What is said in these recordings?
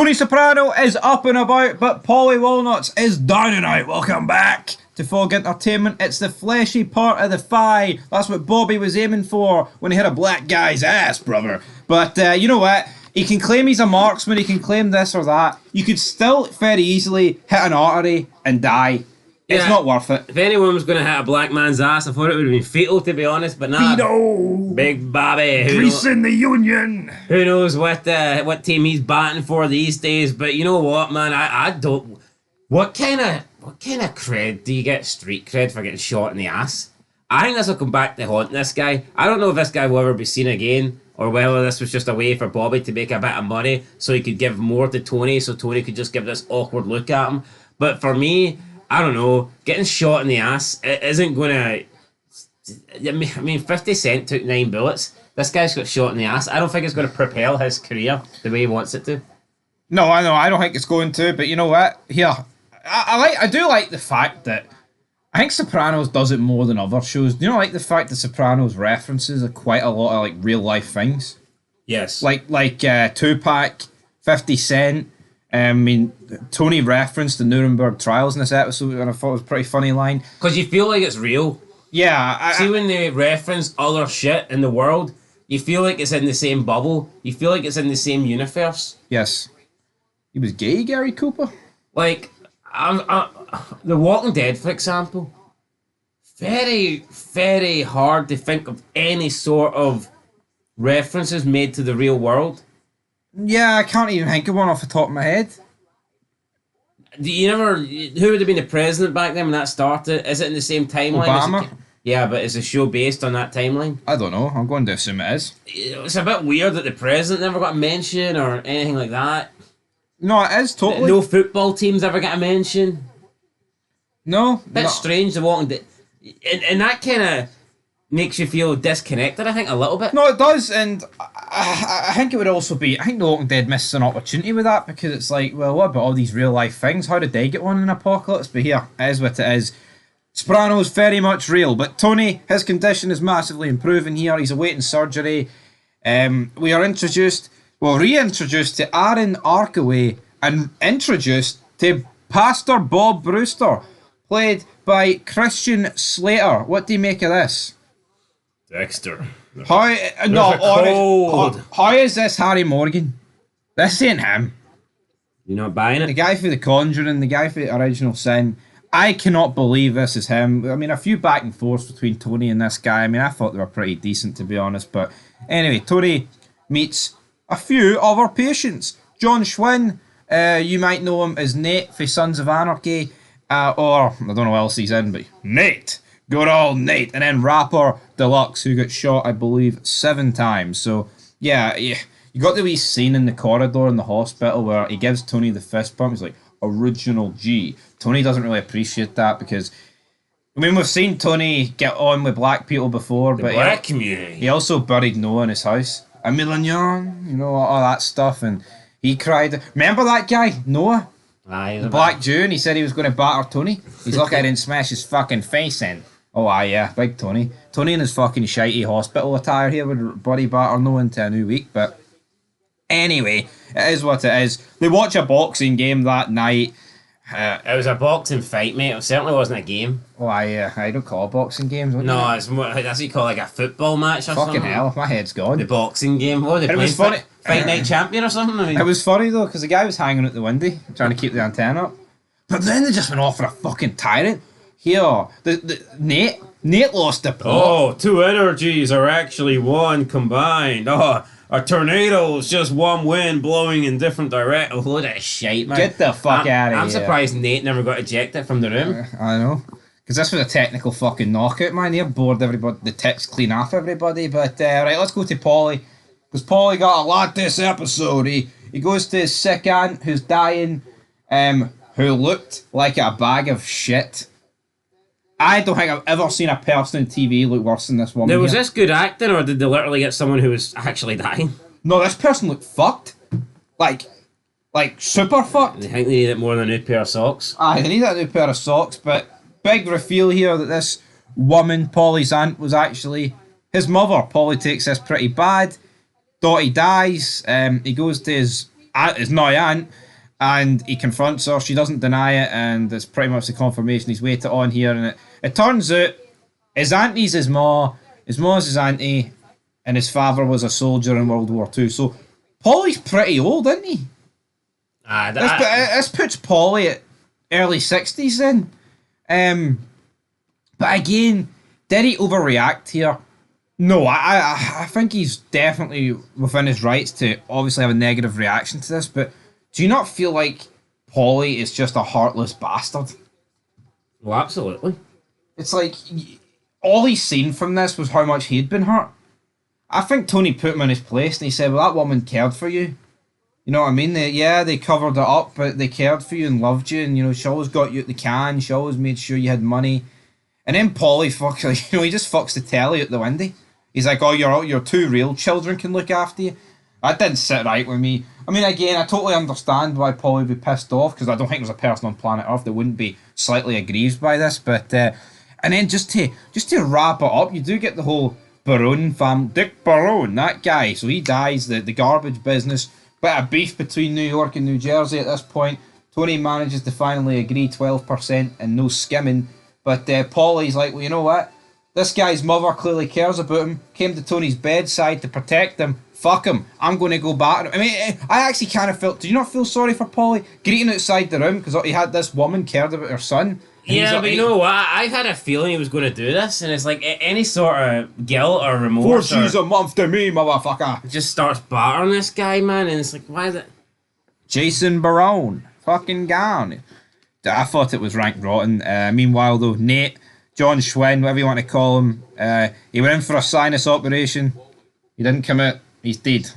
Tony Soprano is up and about, but Polly Walnuts is down and out. Welcome back to Fog Entertainment. It's the fleshy part of the thigh. That's what Bobby was aiming for when he hit a black guy's ass, brother. But you know what? He can claim he's a marksman, he can claim this or that. You could still very easily hit an artery and die. It's not worth it. If anyone was going to hit a black man's ass, I thought it would have been fatal, to be honest, but nah. Vito! Big Bobby. Greasing the union! Who knows what team he's batting for these days, but you know what, man, I don't... What kind of cred do you get, street cred, for getting shot in the ass? I think this will come back to haunt this guy. I don't know if this guy will ever be seen again, or whether this was just a way for Bobby to make a bit of money so he could give more to Tony, so Tony could just give this awkward look at him. But for me, I don't know, getting shot in the ass, it isn't going to... I mean, 50 Cent took 9 bullets. This guy's got shot in the ass. I don't think it's going to propel his career the way he wants it to. No, I know, I don't think it's going to, but you know what? Here, I do like the fact that I think Sopranos does it more than other shows. Do you know, like the fact that Sopranos references quite a lot of like real life things? Yes. Like Tupac, 50 Cent. I mean, Tony referenced the Nuremberg trials in this episode, and I thought it was a pretty funny line. Because you feel like it's real. Yeah. See, when they reference other shit in the world, you feel like it's in the same bubble. You feel like it's in the same universe. Yes. He was gay, Gary Cooper? Like, The Walking Dead, for example. Very, very hard to think of any sort of references made to the real world. Yeah, I can't even think of one off the top of my head. Do you never... Who would have been the president back then when that started? Is it in the same timeline? Obama? Yeah, but is the show based on that timeline? I don't know. I'm going to assume it is. It's a bit weird that the president never got a mention or anything like that. No, it is totally. No football teams ever get a mention. No. Bit strange, The Walking Dead. And that kind of makes you feel disconnected, I think, a little bit. No, it does, and I think it would also be... I think The Walking Dead misses an opportunity with that, because it's like, well, what about all these real-life things? How did they get on in Apocalypse? But here, it is what it is. Sopranos, very much real, but Tony, his condition is massively improving here. He's awaiting surgery. We are reintroduced to Aaron Arkaway and introduced to Pastor Bob Brewster, played by Christian Slater. What do you make of this? Dexter. How is this Harry Morgan? This ain't him. You're not buying it? The guy for The Conjuring, the guy for the Original Sin. I cannot believe this is him. I mean, a few back and forths between Tony and this guy. I mean, I thought they were pretty decent, to be honest. But anyway, Tony meets a few of our patients. John Schwinn, you might know him as Nate for Sons of Anarchy. Or, I don't know what else he's in, but Nate. Good old Nate. And then Rapper Deluxe, who got shot, I believe, 7 times. So, yeah. You got the wee scene in the corridor in the hospital where he gives Tony the fist bump. He's like, original G. Tony doesn't really appreciate that because, I mean, we've seen Tony get on with black people before. The black community. He also buried Noah in his house. A million, you know, all that stuff. And he cried. Remember that guy, Noah? Aye, the black Jew, and he said he was going to batter Tony. He's lucky I didn't smash his fucking face in. Oh, aye, yeah, big Tony. Tony in his fucking shitey hospital attire here would body batter Noah into a new week, but anyway, it is what it is. They watch a boxing game that night. It was a boxing fight, mate. It certainly wasn't a game. Oh, I don't call boxing games. No, it's more, that's what you call like a football match or fucking something. Hell, my head's gone. The boxing game. What, they was funny. Fight Night Champion or something? I mean, it was funny though, because the guy was hanging out the window, trying to keep the antenna up. But then they just went off for a fucking tyrant. Here, Nate lost the plot. Oh, 2 energies are actually 1 combined. Oh, a tornado's just 1 wind blowing in different directions. Load of shit, man. Get the fuck out of here. I'm surprised Nate never got ejected from the room. I know. Because this was a technical fucking knockout, man. They bored everybody, the tits clean off everybody. But, right, let's go to Paulie. Because Paulie got a lot this episode. He goes to his sick aunt who's dying, who looked like a bag of shit. I don't think I've ever seen a person on TV look worse than this woman. Now, was this good acting, or did they literally get someone who was actually dying? No, this person looked fucked. Like super fucked. I think they needed more than a new pair of socks. Aye, they need a new pair of socks, but big reveal here that this woman, Paulie's aunt, was actually his mother. Paulie takes this pretty bad. Dottie dies. He goes to his his now aunt, and he confronts her. She doesn't deny it, and it's pretty much the confirmation he's waited on here. And it turns out his auntie's his ma's his auntie, and his father was a soldier in World War Two. So Paulie's pretty old, isn't he? This puts Paulie at early 60s then. But again, did he overreact here? No, I think he's definitely within his rights to obviously have a negative reaction to this, but do you not feel like Paulie is just a heartless bastard? Well, absolutely. It's like, all he's seen from this was how much he'd been hurt. I think Tony put him in his place and he said, well, that woman cared for you. You know what I mean? They covered it up, but they cared for you and loved you, and you know, she always got you at the can, she always made sure you had money. And then Paulie fucks, he just fucks the telly out the window. He's like, oh, your two real children can look after you. That didn't sit right with me. I mean, again, I totally understand why Paulie would be pissed off, because I don't think there's a person on planet Earth that wouldn't be slightly aggrieved by this. But and then just to wrap it up, you do get the whole Barone family, Dick Barone, that guy. So he dies, the garbage business. Bit of beef between New York and New Jersey at this point. Tony manages to finally agree 12% and no skimming. But Paulie's like, well, you know what? This guy's mother clearly cares about him. Came to Tony's bedside to protect him. Fuck him. I'm going to go back. I mean, I actually kind of felt... Did you not feel sorry for Paulie? Greeting outside the room because he had this woman cared about her son. Yeah, but you know what? I had a feeling he was going to do this, and it's like any sort of guilt or remorse. 4 G's a month to me, motherfucker. Just starts battering this guy, man, and it's like, why is it? Jason Barone. Fucking gone. I thought it was ranked rotten. Meanwhile, though, Nate, John Schwinn, whatever you want to call him, he went in for a sinus operation. He didn't come out. He's dead.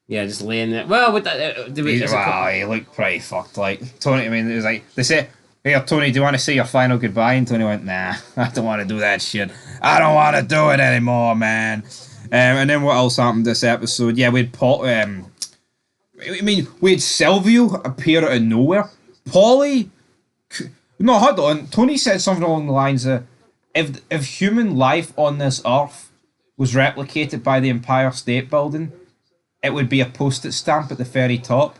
Yeah, just laying there. Well, with that, he looked pretty fucked. Like Tony, I mean, it was like they said, "Hey, Tony, do you want to say your final goodbye?" And Tony went, "Nah, I don't want to do that shit. I don't want to do it anymore, man." And then what else happened this episode? Yeah, we had we had Silvio appear out of nowhere. Paulie, no, hold on. Tony said something along the lines of, "If human life on this earth was replicated by the Empire State Building, it would be a post-it stamp at the very top."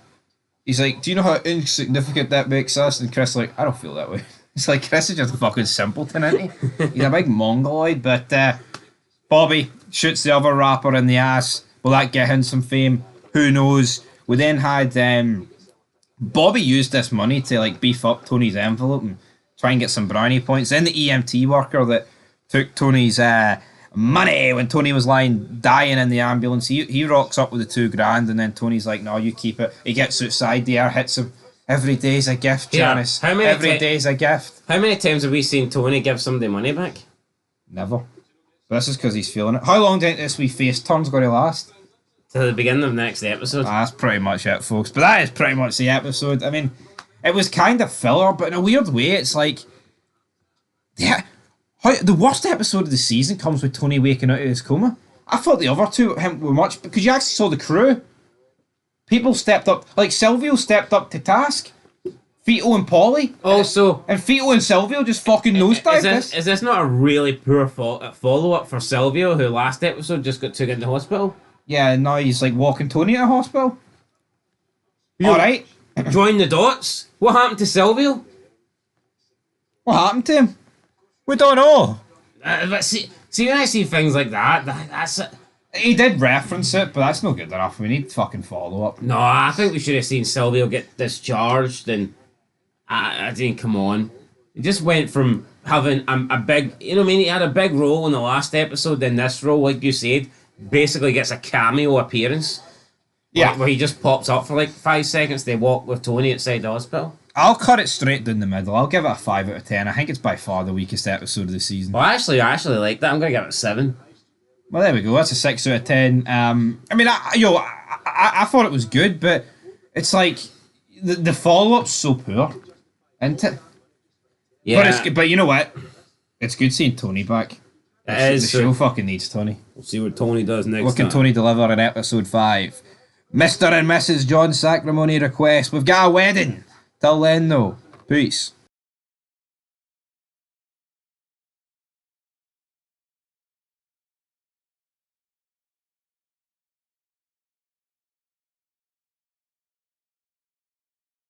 He's like, "Do you know how insignificant that makes us?" And Chris like, "I don't feel that way." It's like, Chris is just a fucking simpleton, isn't he? He's a big mongoloid. But Bobby shoots the other rapper in the ass. Will that get him some fame? Who knows? We then had Bobby used this money to like beef up Tony's envelope and try and get some brownie points. Then the EMT worker that took Tony's money when Tony was dying in the ambulance, he rocks up with the $2,000, and then Tony's like, "No, you keep it." He gets outside, the air hits him. Every day's a gift, Janice. Yeah. Every day's a gift. How many times have we seen Tony give somebody money back? Never. But this is because he's feeling it. How long do you think this wee face turn's going to last? To the beginning of next episode. That's pretty much it, folks. But that is pretty much the episode. I mean, it was kind of filler, but in a weird way, it's like, yeah. The worst episode of the season comes with Tony waking out of his coma. I thought the other two were much, because you actually saw the crew. People stepped up, like Silvio stepped up to task. Fito and Paulie. Also, and Fito and Silvio just fucking nosedived this. Is this not a really poor follow-up for Silvio, who last episode just got taken to hospital? Yeah, and now he's like walking Tony to hospital. Alright. Join the dots. What happened to Silvio? What happened to him? We don't know. But see, when I see things like that's it. He did reference it, but that's no good enough. We need fucking follow-up. No, I think we should have seen Silvio get discharged, and I didn't. Come on, he just went from having a big, you know what I mean? He had a big role in the last episode, then this role, like you said, basically gets a cameo appearance. Yeah. Where he just pops up for like 5 seconds, they walk with Tony outside the hospital. I'll cut it straight down the middle. I'll give it a 5 out of 10. I think it's by far the weakest episode of the season. Well, I actually like that. I'm going to give it a 7. Well, there we go. That's a 6 out of 10. I mean, I thought it was good, but it's like the follow-up's so poor, isn't it? Yeah. But you know what? It's good seeing Tony back. The show fucking needs Tony. We'll see what Tony does next What can Tony deliver in episode 5? Mr. and Mrs. John Sacrimony request. We've got a wedding. Till then, though. Peace.